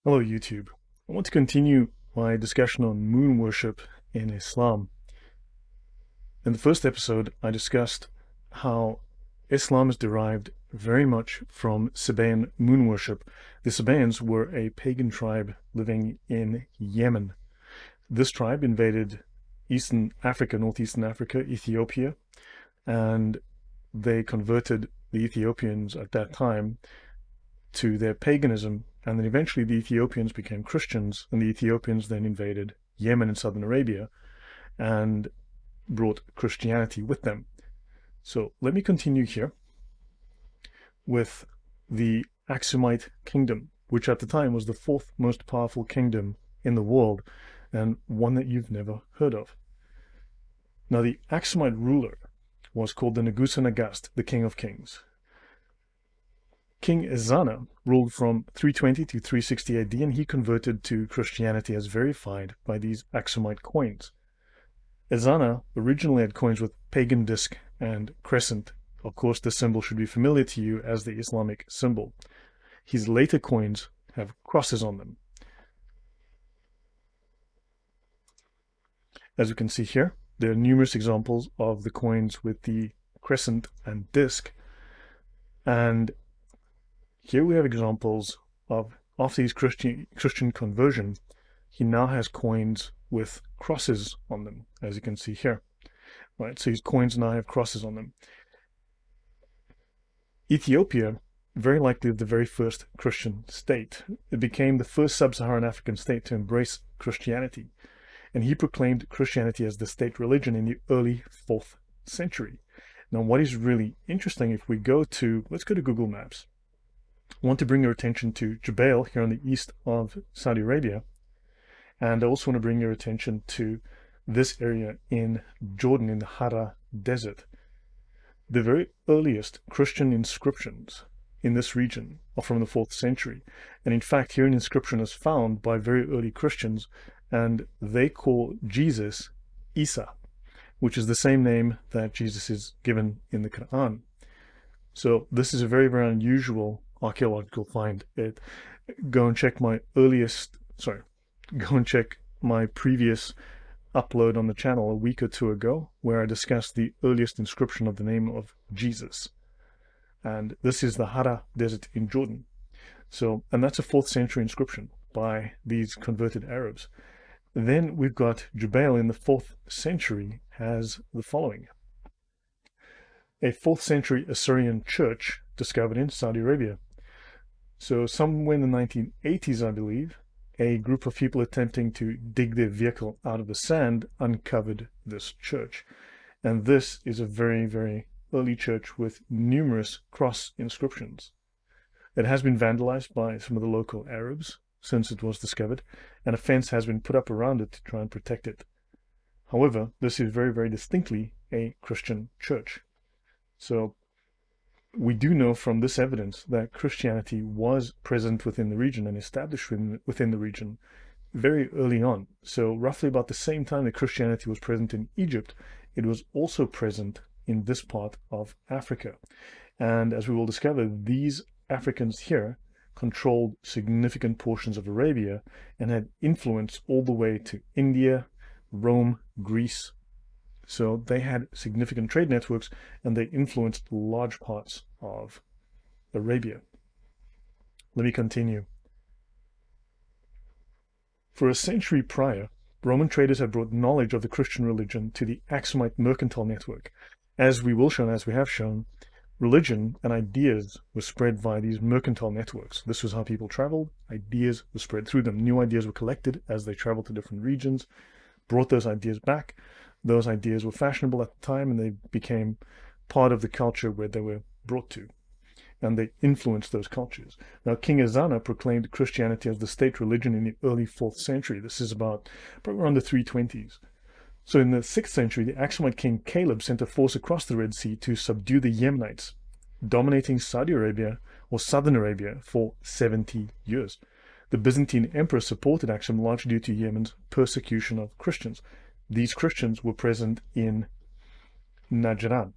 Hello YouTube. I want to continue my discussion on moon worship in Islam. In the first episode, I discussed how Islam is derived very much from Sabaean moon worship. The Sabaeans were a pagan tribe living in Yemen. This tribe invaded Eastern Africa, Northeastern Africa, Ethiopia, and they converted the Ethiopians at that time to their paganism, and then eventually the Ethiopians became Christians, and the Ethiopians then invaded Yemen and southern Arabia and brought Christianity with them. So let me continue here with the Axumite kingdom, which at the time was the fourth most powerful kingdom in the world, and one that you've never heard of. Now, the Axumite ruler was called the Negusa Nagast, the King of Kings. King Ezana ruled from 320 to 360 AD, and he converted to Christianity as verified by these Axumite coins. Ezana originally had coins with pagan disc and crescent. Of course, the symbol should be familiar to you as the Islamic symbol. His later coins have crosses on them. As you can see here, there are numerous examples of the coins with the crescent and disc, and here we have examples of, after his Christian conversion, he now has coins with crosses on them, as you can see here. Right, so his coins now have crosses on them. Ethiopia, very likely the very first Christian state. It became the first sub-Saharan African state to embrace Christianity, and he proclaimed Christianity as the state religion in the early 4th century. Now, what is really interesting, if we go to, let's go to Google Maps. I want to bring your attention to Jubail here on the east of Saudi Arabia, and I also want to bring your attention to this area in Jordan, in the Hara Desert. The very earliest Christian inscriptions in this region are from the 4th century, and in fact here an inscription is found by very early Christians, and they call Jesus Isa, which is the same name that Jesus is given in the Quran. So this is a very, very unusual archaeological find. Go and check my previous upload on the channel a week or two ago, where I discussed the earliest inscription of the name of Jesus. And this is the Hara Desert in Jordan. So, and that's a 4th century inscription by these converted Arabs. Then we've got Jubail in the 4th century has the following. A 4th century Assyrian church discovered in Saudi Arabia. So somewhere in the 1980s, I believe, a group of people attempting to dig their vehicle out of the sand uncovered this church. And this is a very, very early church with numerous cross inscriptions. It has been vandalized by some of the local Arabs since it was discovered, and a fence has been put up around it to try and protect it. However, this is very, very distinctly a Christian church. So we do know from this evidence that Christianity was present within the region and established within the region very early on. So roughly about the same time that Christianity was present in Egypt, it was also present in this part of Africa. And as we will discover, these Africans here controlled significant portions of Arabia and had influence all the way to India, Rome, Greece. So they had significant trade networks, and they influenced large parts of Arabia. Let me continue. For a century prior, Roman traders had brought knowledge of the Christian religion to the Axumite mercantile network. As we will show, and as we have shown, religion and ideas were spread via these mercantile networks. This was how people traveled. Ideas were spread through them. New ideas were collected as they traveled to different regions, brought those ideas back. Those ideas were fashionable at the time, and they became part of the culture where they were brought to, and they influenced those cultures. Now, King Ezana proclaimed Christianity as the state religion in the early 4th century. This is about probably around the 320s. So in the 6th century, the Axumite king Caleb sent a force across the Red Sea to subdue the Yemenites, dominating Saudi Arabia or southern Arabia for 70 years. The Byzantine emperor supported Axum largely due to Yemen's persecution of Christians. These Christians were present in Najran.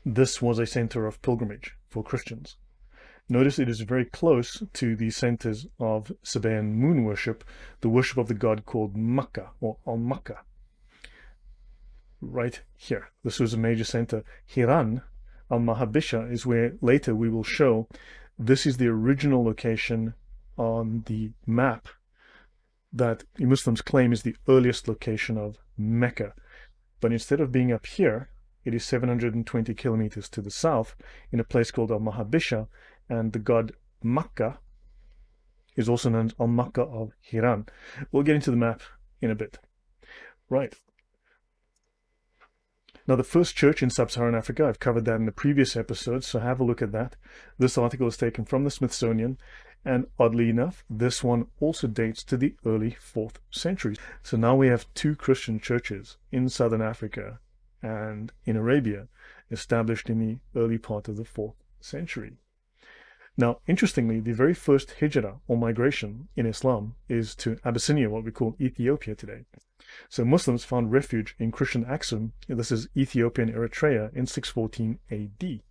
This was a center of pilgrimage for Christians. Notice it is very close to the centers of Sabaean moon worship, the worship of the god called Mecca or Al-Makkah. Right here. This was a major center. Hiran, Al-Mahabisha, is where later we will show this is the original location on the map that the Muslims claim is the earliest location of Mecca. But instead of being up here, it is 720 kilometers to the south in a place called Al-Mahabisha, and the god Makkah is also known as Al-Makkah of Hiran. We'll get into the map in a bit. Right. Now, the first church in sub-Saharan Africa, I've covered that in the previous episode, so have a look at that. This article is taken from the Smithsonian, and oddly enough, this one also dates to the early 4th century. So now we have two Christian churches in southern Africa and in Arabia, established in the early part of the 4th century. Now, interestingly, the very first hijra, or migration, in Islam is to Abyssinia, what we call Ethiopia today. So Muslims found refuge in Christian Axum, this is Ethiopian Eritrea, in 614 AD.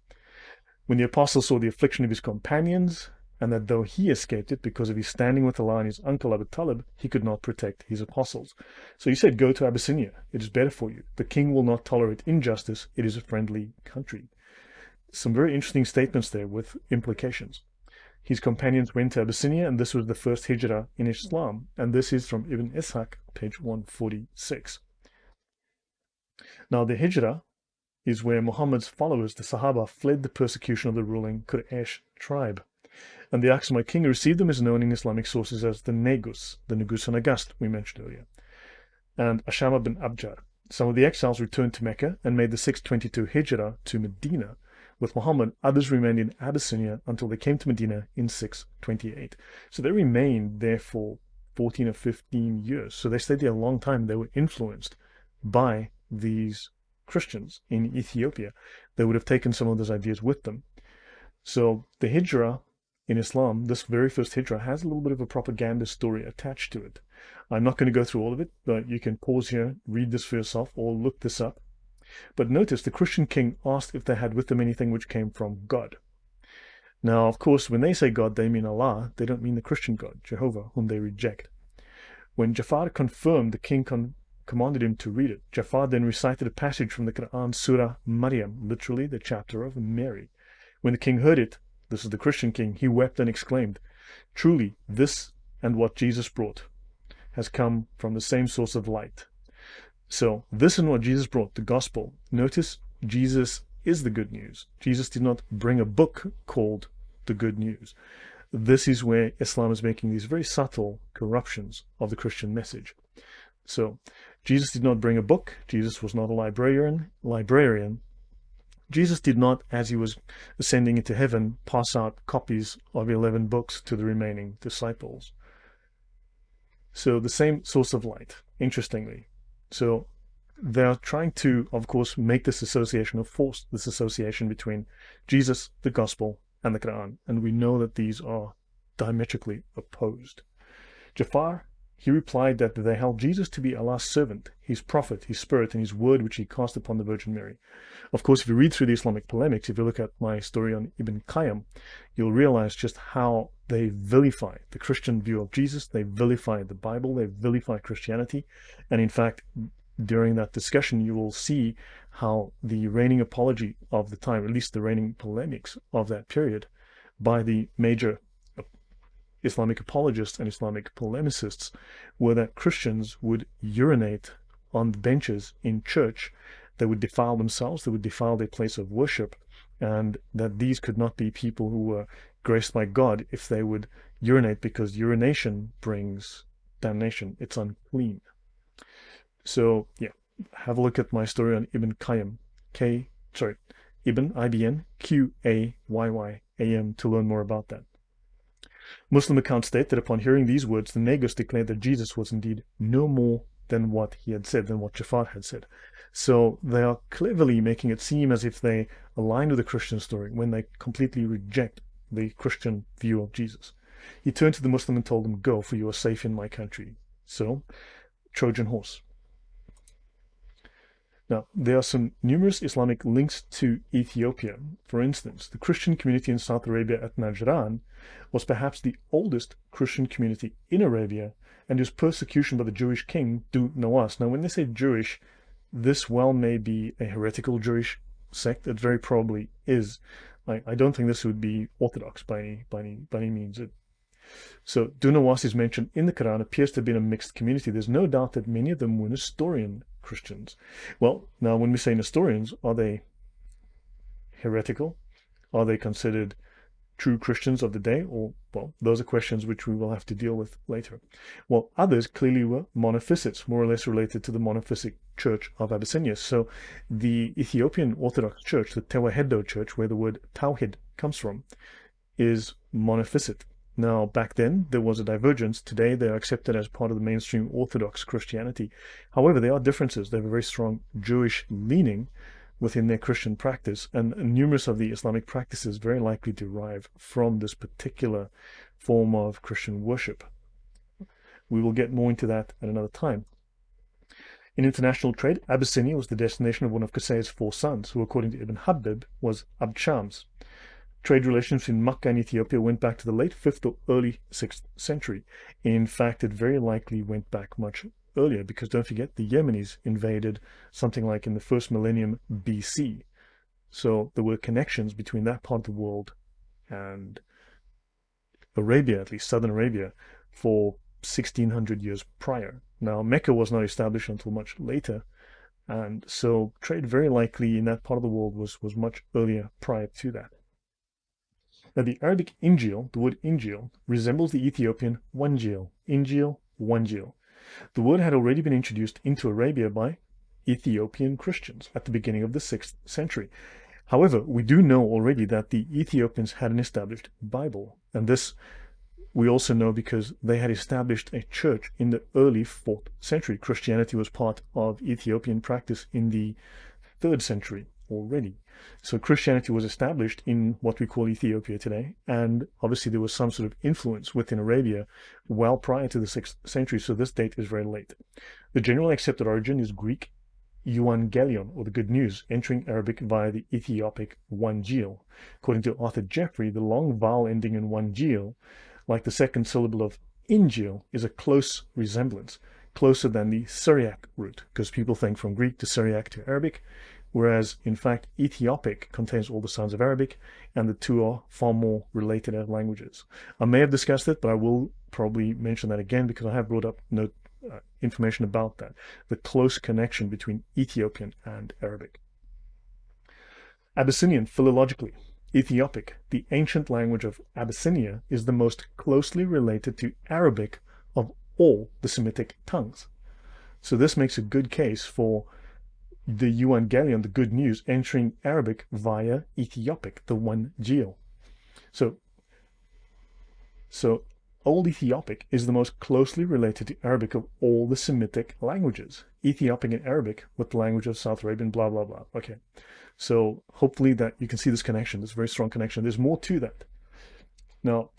When the apostle saw the affliction of his companions, and that though he escaped it because of his standing with Allah and his uncle Abu Talib, he could not protect his apostles. So he said, go to Abyssinia, it is better for you. The king will not tolerate injustice, it is a friendly country. Some very interesting statements there with implications. His companions went to Abyssinia, and this was the first hijra in Islam, and this is from Ibn Ishaq, page 146. Now the hijra is where Muhammad's followers, the Sahaba, fled the persecution of the ruling Quraysh tribe. And the Axumite king who received them is known in Islamic sources as the Negus and Agast we mentioned earlier, and Ashama bin Abjar. Some of the exiles returned to Mecca and made the 622 hijra to Medina with Muhammad. Others remained in Abyssinia until they came to Medina in 628. So they remained there for 14 or 15 years. So they stayed there a long time. They were influenced by these Christians in Ethiopia. They would have taken some of those ideas with them. So the hijra in Islam, this very first hijra, has a little bit of a propaganda story attached to it. I'm not going to go through all of it, but you can pause here, read this for yourself, or look this up. But notice the Christian king asked if they had with them anything which came from God. Now, of course, when they say God, they mean Allah. They don't mean the Christian God, Jehovah, whom they reject. When Jafar confirmed, the king commanded him to read it. Jafar then recited a passage from the Quran, Surah Maryam, literally the chapter of Mary. When the king heard it, this is the Christian king, he wept and exclaimed, truly, this and what Jesus brought has come from the same source of light. So, this and what Jesus brought, the gospel, notice Jesus is the good news. Jesus did not bring a book called the good news. This is where Islam is making these very subtle corruptions of the Christian message. So, Jesus did not bring a book. Jesus was not a librarian. Jesus did not, as he was ascending into heaven, pass out copies of 11 books to the remaining disciples. So the same source of light, interestingly. So they are trying to, of course, make this association, or force this association between Jesus, the gospel, and the Quran. And we know that these are diametrically opposed. Jafar, he replied that they held Jesus to be Allah's servant, his prophet, his spirit, and his word which he cast upon the Virgin Mary. Of course, if you read through the Islamic polemics, if you look at my story on Ibn Qayyim, you'll realize just how they vilify the Christian view of Jesus, they vilify the Bible, they vilify Christianity. And in fact, during that discussion, you will see how the reigning apology of the time, at least the reigning polemics of that period, by the major Islamic apologists and Islamic polemicists, were that Christians would urinate on the benches in church. They would defile themselves, they would defile their place of worship, and that these could not be people who were graced by God if they would urinate, because urination brings damnation. It's unclean. So, yeah, have a look at my story on Ibn Qayyim, Ibn, IBN, Qayyam, to learn more about that. Muslim accounts state that upon hearing these words, the Negus declared that Jesus was indeed no more than what he had said, than what Jafar had said. So they are cleverly making it seem as if they align with the Christian story when they completely reject the Christian view of Jesus. He turned to the Muslim and told him, go, for you are safe in my country. So, Trojan horse. Now, there are some numerous Islamic links to Ethiopia. For instance, the Christian community in South Arabia at Najran was perhaps the oldest Christian community in Arabia, and whose persecution by the Jewish king Du Nawas. Now, when they say Jewish, this well may be a heretical Jewish sect. It very probably is. I don't think this would be orthodox by any means. So Du Nawas is mentioned in the Quran, appears to have been a mixed community. There's no doubt that many of them were Nestorian Christians. Well, now when we say Nestorians, are they heretical? Are they considered true Christians of the day? Or, well, those are questions which we will have to deal with later. Well, others clearly were monophysites, more or less related to the monophysite church of Abyssinia. So the Ethiopian Orthodox Church, the Tewahedo Church, where the word Tawhid comes from, is monophysite. Now, back then, there was a divergence. Today, they are accepted as part of the mainstream Orthodox Christianity. However, there are differences. They have a very strong Jewish leaning within their Christian practice, and numerous of the Islamic practices very likely derive from this particular form of Christian worship. We will get more into that at another time. In international trade, Abyssinia was the destination of one of Qusay's 4 sons, who, according to Ibn Habib, was Abd Shams. Trade relations in Mecca and Ethiopia went back to the late 5th or early 6th century. In fact, it very likely went back much earlier, because don't forget, the Yemenis invaded something like in the 1st millennium BC. So there were connections between that part of the world and Arabia, at least southern Arabia, for 1600 years prior. Now, Mecca was not established until much later, and so trade very likely in that part of the world was much earlier prior to that. Now, the Arabic Injil, the word Injil, resembles the Ethiopian Wanjil, Injil, Wanjil. The word had already been introduced into Arabia by Ethiopian Christians at the beginning of the 6th century. However, we do know already that the Ethiopians had an established Bible, and this we also know because they had established a church in the early 4th century. Christianity was part of Ethiopian practice in the 3rd century already. So Christianity was established in what we call Ethiopia today, and obviously there was some sort of influence within Arabia well prior to the 6th century, so this date is very late. The generally accepted origin is Greek Euangelion, or the good news, entering Arabic via the Ethiopic Wanjil. According to Arthur Jeffrey, the long vowel ending in Wanjil, like the second syllable of Injil, is a close resemblance, closer than the Syriac root, because people think from Greek to Syriac to Arabic, whereas in fact Ethiopic contains all the sounds of Arabic, and the two are far more related as languages. I may have discussed it, but I will probably mention that again because I have brought up information about that, the close connection between Ethiopian and Arabic. Abyssinian, philologically. Ethiopic, the ancient language of Abyssinia, is the most closely related to Arabic of all the Semitic tongues. So this makes a good case for the Euangelion, the good news, entering Arabic via Ethiopic, the Wanjil. So Old Ethiopic is the most closely related to Arabic of all the Semitic languages. Ethiopic and Arabic with the language of South Arabian, blah, blah, blah. Okay. So hopefully that you can see this connection, this very strong connection. There's more to that. Now,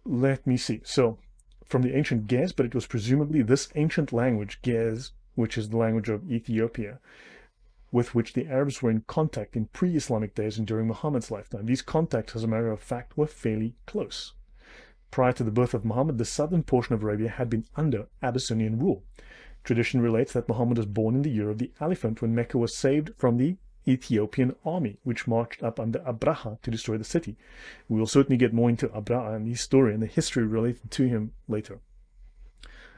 let me see. So from the ancient Ge'ez, but it was presumably this ancient language, Ge'ez, which is the language of Ethiopia, with which the Arabs were in contact in pre-Islamic days and during Muhammad's lifetime. These contacts, as a matter of fact, were fairly close. Prior to the birth of Muhammad, the southern portion of Arabia had been under Abyssinian rule. Tradition relates that Muhammad was born in the year of the elephant, when Mecca was saved from the Ethiopian army, which marched up under Abraha to destroy the city. We will certainly get more into Abraha and his story and the history related to him later.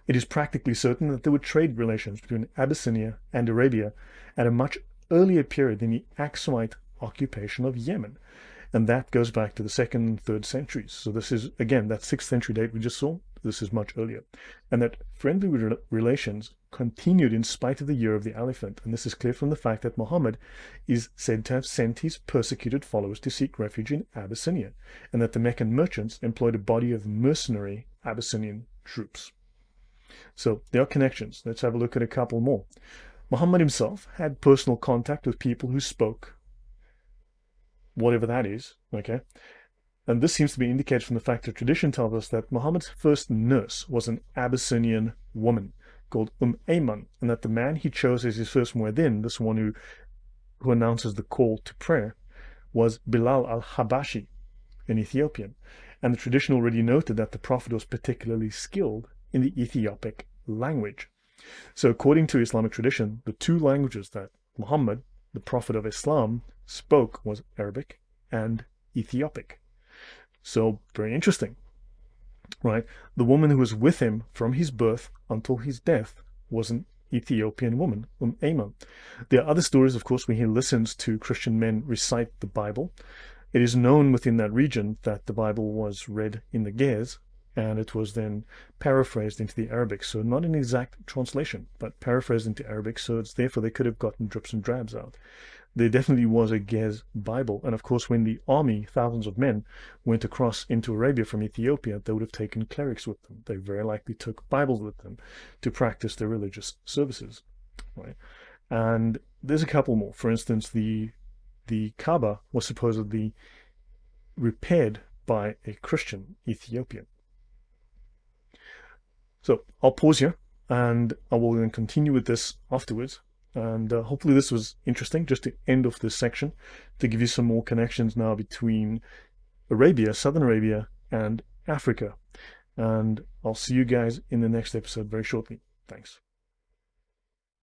It is practically certain that there were trade relations between Abyssinia and Arabia at a much earlier period than the Axumite occupation of Yemen. And that goes back to the 2nd and 3rd centuries. So this is, again, that 6th century date we just saw, this is much earlier. And that friendly relations continued in spite of the year of the elephant. And this is clear from the fact that Muhammad is said to have sent his persecuted followers to seek refuge in Abyssinia, and that the Meccan merchants employed a body of mercenary Abyssinian troops. So there are connections. Let's have a look at a couple more. Muhammad himself had personal contact with people who spoke whatever that is, okay? And this seems to be indicated from the fact that tradition tells us that Muhammad's first nurse was an Abyssinian woman called Ayman, and that the man he chose as his first muezzin, this one who announces the call to prayer, was Bilal al-Habashi, an Ethiopian. And the tradition already noted that the prophet was particularly skilled in the Ethiopic language. So according to Islamic tradition, the two languages that Muhammad, the prophet of Islam, spoke was Arabic and Ethiopic. So very interesting, right? The woman who was with him from his birth until his death was an Ethiopian woman, Ayman. There are other stories, of course, where he listens to Christian men recite the Bible. It is known within that region that the Bible was read in the Ge'ez, and it was then paraphrased into the Arabic. So not an exact translation, but paraphrased into Arabic, so it's therefore they could have gotten drips and drabs out. There definitely was a Ge'ez Bible. And of course, when the army, thousands of men, went across into Arabia from Ethiopia, they would have taken clerics with them. They very likely took Bibles with them to practice their religious services, right? And there's a couple more. For instance, the Kaaba was supposedly repaired by a Christian Ethiopian. So I'll pause here, and I will then continue with this afterwards. And hopefully this was interesting, just to end off this section, to give you some more connections now between Arabia, Southern Arabia, and Africa. And I'll see you guys in the next episode very shortly. Thanks.